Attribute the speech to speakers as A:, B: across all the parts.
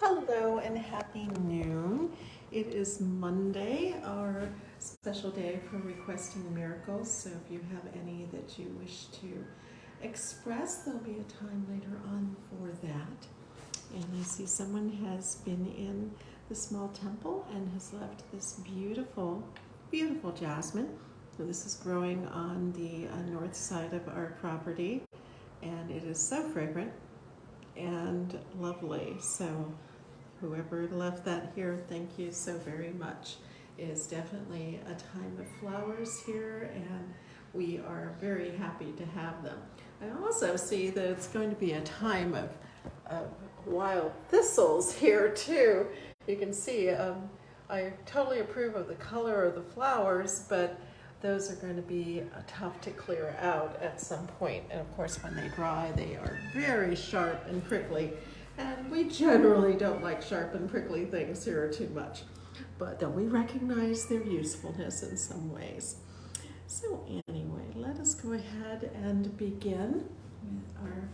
A: Hello and happy noon. It is Monday, our special day for requesting miracles. So if you have any that you wish to express, there'll be a time later on for that. And I see someone has been in the small temple and has left this beautiful, beautiful jasmine. So this is growing on the north side of our property, and it is so fragrant and lovely. So whoever left that here, thank you so very much. It is definitely a time of flowers here, and we are very happy to have them. I also see that it's going to be a time of wild thistles here too. You can see I totally approve of the color of the flowers, but those are going to be tough to clear out at some point. And of course, when they dry, they are very sharp and prickly. And we generally don't like sharp and prickly things here too much. But we recognize their usefulness in some ways. So anyway, let us go ahead and begin with our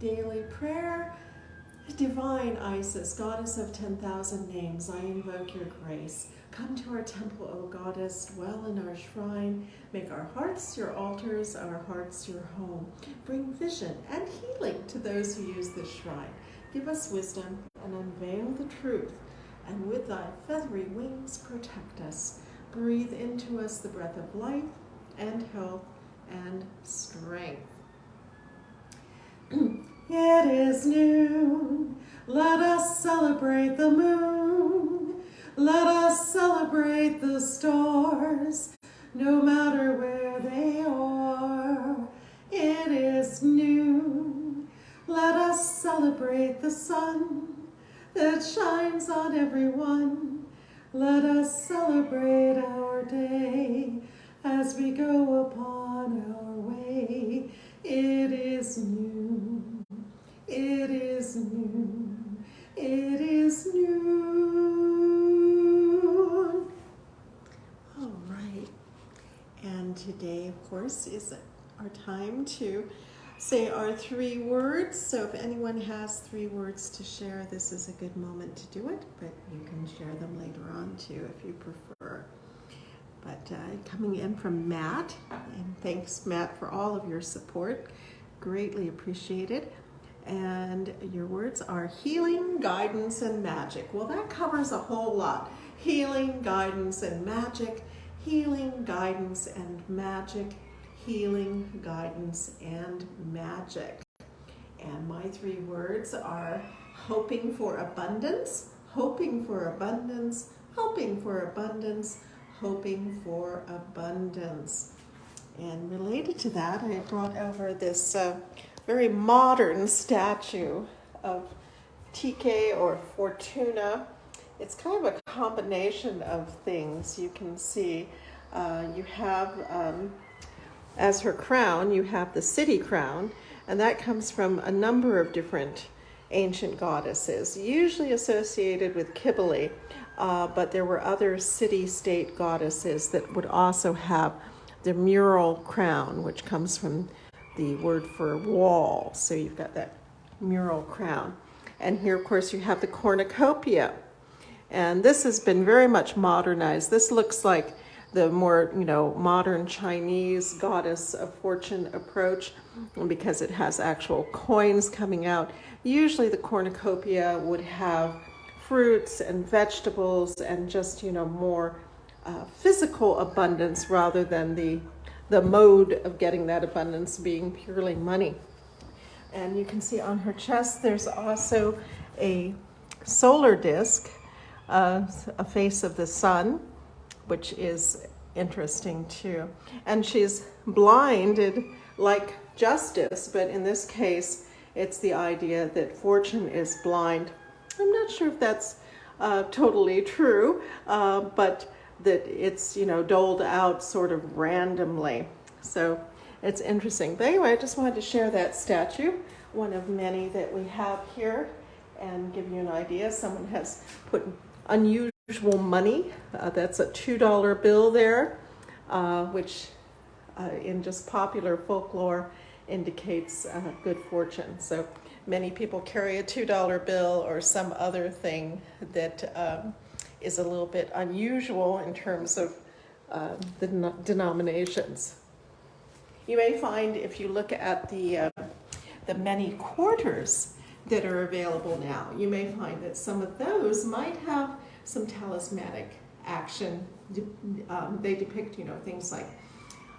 A: daily prayer. Divine Isis, goddess of 10,000 names, I invoke your grace. Come to our temple, O goddess, dwell in our shrine. Make our hearts your altars, our hearts your home. Bring vision and healing to those who use this shrine. Give us wisdom and unveil the truth. And with thy feathery wings protect us. Breathe into us the breath of life and health and strength. It is noon, let us celebrate the moon. Let us celebrate the stars, no matter where they are. It is noon, let us celebrate the sun that shines on everyone. Let us celebrate our day as we go upon our way. It is noon, it is noon, it is noon. All right, and today, of course, is our time to say our 3 words. So if anyone has 3 words to share, this is a good moment to do it, but you can share them later on too if you prefer. But coming in from Matt, and thanks Matt for all of your support, greatly appreciated. And your words are healing, guidance, and magic. Well, that covers a whole lot. Healing, guidance, and magic. Healing, guidance, and magic. Healing, guidance, and magic. And my 3 words are hoping for abundance, hoping for abundance, hoping for abundance, hoping for abundance. And related to that, I brought over this very modern statue of TK or Fortuna. It's kind of a combination of things. You can see you have, as her crown, you have the city crown, and that comes from a number of different ancient goddesses, usually associated with Kybele, but there were other city-state goddesses that would also have the mural crown, which comes from the word for wall. So you've got that mural crown. And here, of course, you have the cornucopia. And this has been very much modernized. This looks like the more, modern Chinese goddess of fortune approach, because it has actual coins coming out. Usually the cornucopia would have fruits and vegetables and just, more physical abundance rather than the mode of getting that abundance being purely money. And you can see on her chest there's also a solar disc, a face of the sun, which is interesting too. And she's blinded like justice, but in this case it's the idea that fortune is blind. I'm not sure if that's totally true, but that it's, doled out sort of randomly. So it's interesting. But anyway, I just wanted to share that statue, one of many that we have here, and give you an idea. Someone has put unusual money. That's a $2 bill there, which in just popular folklore indicates good fortune. So many people carry a $2 bill or some other thing that is a little bit unusual in terms of the denominations. You may find if you look at the many quarters that are available now, you may find that some of those might have some talismanic action. They depict, things like,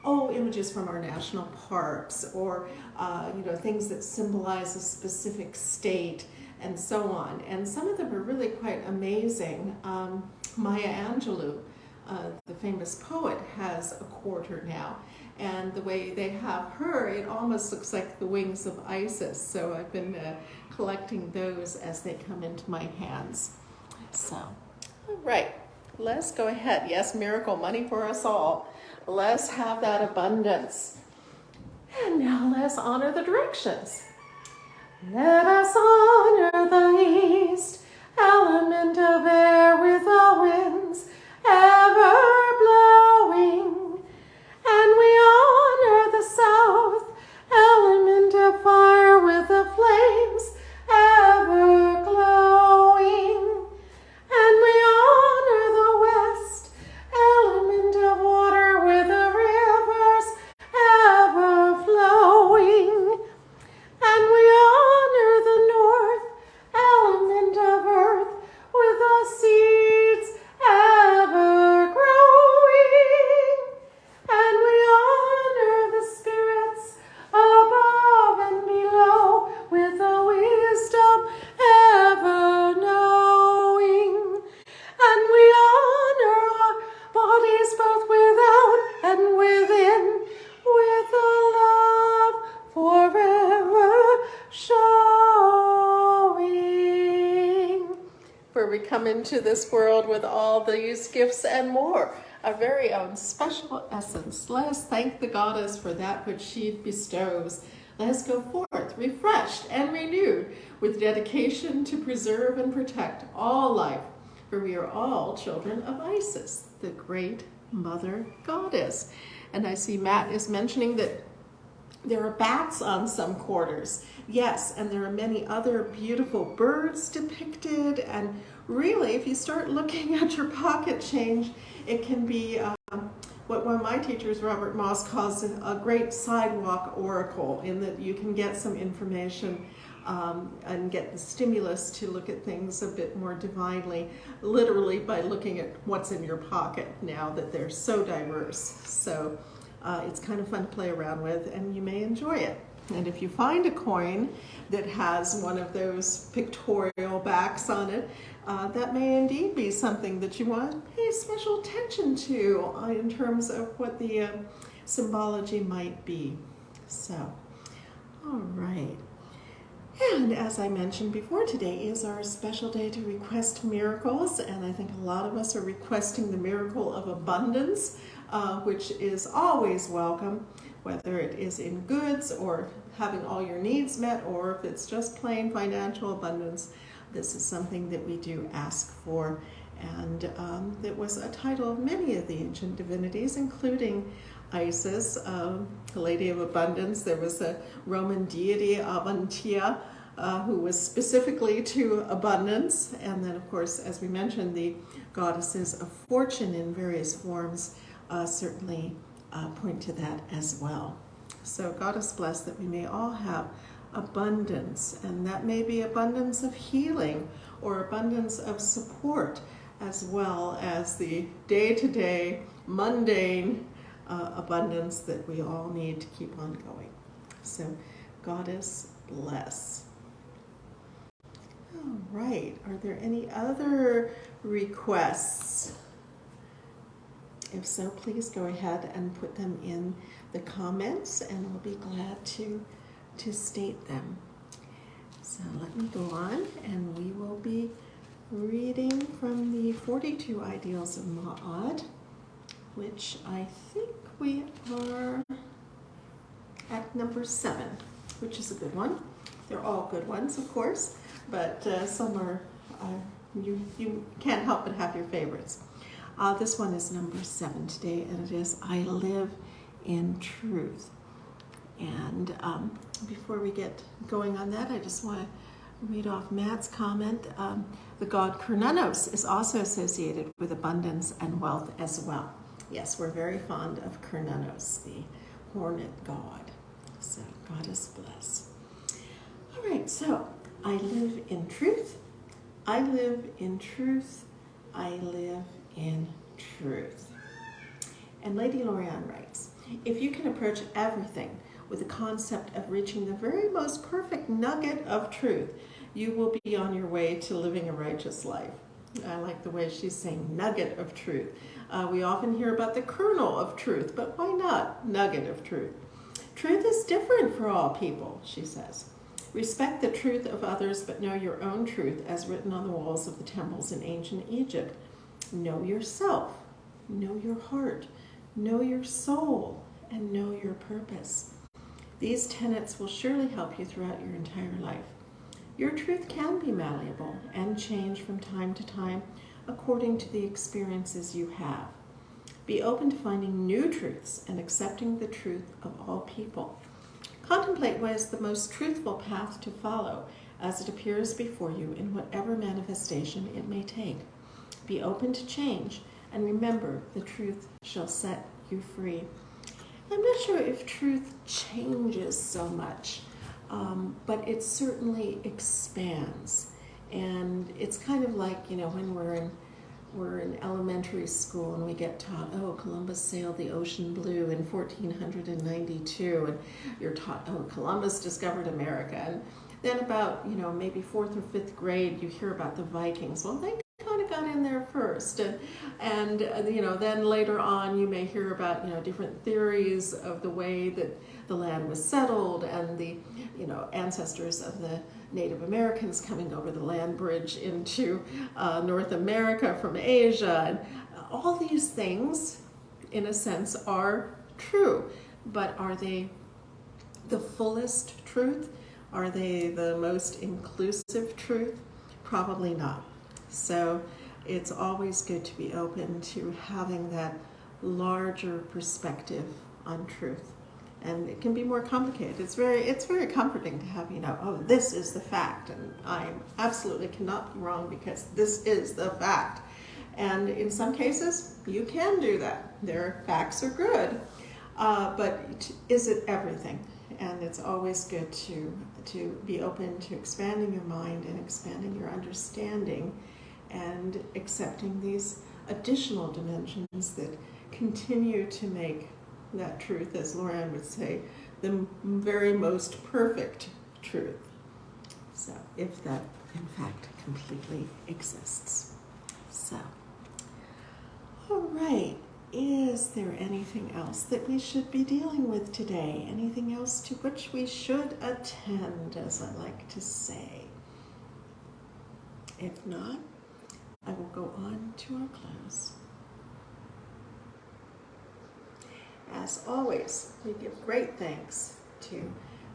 A: images from our national parks, or things that symbolize a specific state, and so on. And some of them are really quite amazing. Maya Angelou, the famous poet, has a quarter now. And the way they have her, it almost looks like the wings of Isis. So I've been collecting those as they come into my hands. So, all right, let's go ahead. Yes, miracle, money for us all. Let's have that abundance. And now let's honor the directions. Let us honor the east, element of air with the winds ever blowing. And we honor the south, element of fire with the flames ever glowing. And we honor the west, element of water with the rivers ever flowing. And we honor the north, element of earth with the seeds ever growing. And we honor the spirits above and below with the wisdom ever knowing. And we honor our bodies both without and within with the love forever showing. For we come into this world with all these gifts and more, our very own special essence. Let us thank the goddess for that which she bestows. Let us go forth, refreshed and renewed, with dedication to preserve and protect all life, for we are all children of Isis, the great mother goddess. And I see Matt is mentioning that there are bats on some quarters. Yes, and there are many other beautiful birds depicted. And really, if you start looking at your pocket change, it can be what one of my teachers, Robert Moss, calls a great sidewalk oracle, in that you can get some information and get the stimulus to look at things a bit more divinely, literally by looking at what's in your pocket now that they're so diverse. So it's kind of fun to play around with, and you may enjoy it. And if you find a coin that has one of those pictorial backs on it, that may indeed be something that you want to pay special attention to in terms of what the symbology might be. So, all right. And as I mentioned before, today is our special day to request miracles, and I think a lot of us are requesting the miracle of abundance, which is always welcome, whether it is in goods or having all your needs met, or if it's just plain financial abundance. This is something that we do ask for, and it was a title of many of the ancient divinities, including Isis, the Lady of Abundance. There was a Roman deity, Abuntia, who was specifically to abundance. And then, of course, as we mentioned, the goddesses of fortune in various forms certainly point to that as well. So God us bless that we may all have abundance, and that may be abundance of healing or abundance of support, as well as the day-to-day mundane abundance that we all need to keep on going. So Goddess bless. All right, are there any other requests? If so, please go ahead and put them in the comments, and we'll be glad to state them. So let me go on, and we will be reading from the 42 Ideals of Ma'at, which I think we are at number 7, which is a good one. They're all good ones, of course, but some are, you can't help but have your favorites. This one is number 7 today, and it is I Live in Truth. And before we get going on that, I just want to read off Matt's comment. The god Cernunnos is also associated with abundance and wealth as well. Yes, we're very fond of Cernunnos, the horned god. So goddess bless. All right, so I live in truth. I live in truth. I live in truth. And Lady Lorianne writes, if you can approach everything with the concept of reaching the very most perfect nugget of truth, you will be on your way to living a righteous life. I like the way she's saying nugget of truth. We often hear about the kernel of truth, but why not nugget of truth? Truth is different for all people, she says. Respect the truth of others, but know your own truth, as written on the walls of the temples in ancient Egypt. Know yourself, know your heart, know your soul, and know your purpose. These tenets will surely help you throughout your entire life. Your truth can be malleable and change from time to time according to the experiences you have. Be open to finding new truths and accepting the truth of all people. Contemplate what is the most truthful path to follow as it appears before you in whatever manifestation it may take. Be open to change, and remember, the truth shall set you free. I'm not sure if truth changes so much, but it certainly expands. And it's kind of like, when we're in elementary school and we get taught, Columbus sailed the ocean blue in 1492, and you're taught, Columbus discovered America. And then about, maybe 4th or 5th grade, you hear about the Vikings. Well, they kind of got in there first, and then later on you may hear about different theories of the way that the land was settled, and the ancestors of the Native Americans coming over the land bridge into North America from Asia, and all these things in a sense are true, but are they the fullest truth? Are they the most inclusive truth? Probably not. So it's always good to be open to having that larger perspective on truth. And it can be more complicated. It's very comforting to have, this is the fact, and I absolutely cannot be wrong because this is the fact. And in some cases, you can do that. Their facts are good, but is it everything? And it's always good to be open to expanding your mind and expanding your understanding and accepting these additional dimensions that continue to make that truth, as Lorianne would say, the very most perfect truth. So, if that in fact completely exists. So, all right. Is there anything else that we should be dealing with today? Anything else to which we should attend, as I like to say? If not, I will go on to our close. As always, we give great thanks to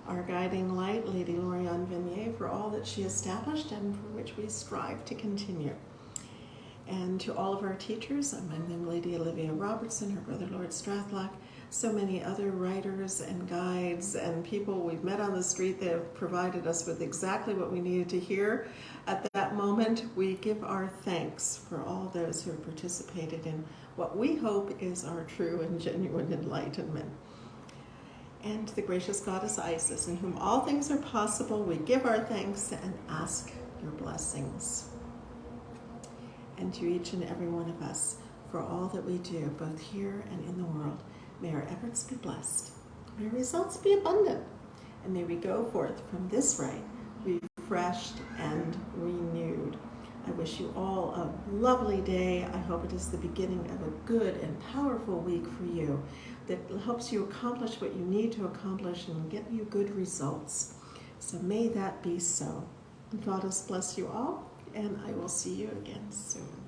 A: our guiding light, Lady Lorianne Vanier, for all that she established and for which we strive to continue. And to all of our teachers, among them Lady Olivia Robertson, her brother Lord Strathlock, so many other writers and guides and people we've met on the street that have provided us with exactly what we needed to hear at that moment. We give our thanks for all those who have participated in what we hope is our true and genuine enlightenment. And to the gracious goddess Isis, in whom all things are possible, we give our thanks and ask your blessings. And to each and every one of us for all that we do, both here and in the world. May our efforts be blessed. May our results be abundant. And may we go forth from this rite refreshed and renewed. I wish you all a lovely day. I hope it is the beginning of a good and powerful week for you that helps you accomplish what you need to accomplish and get you good results. So may that be so. Goddess bless you all, and I will see you again soon.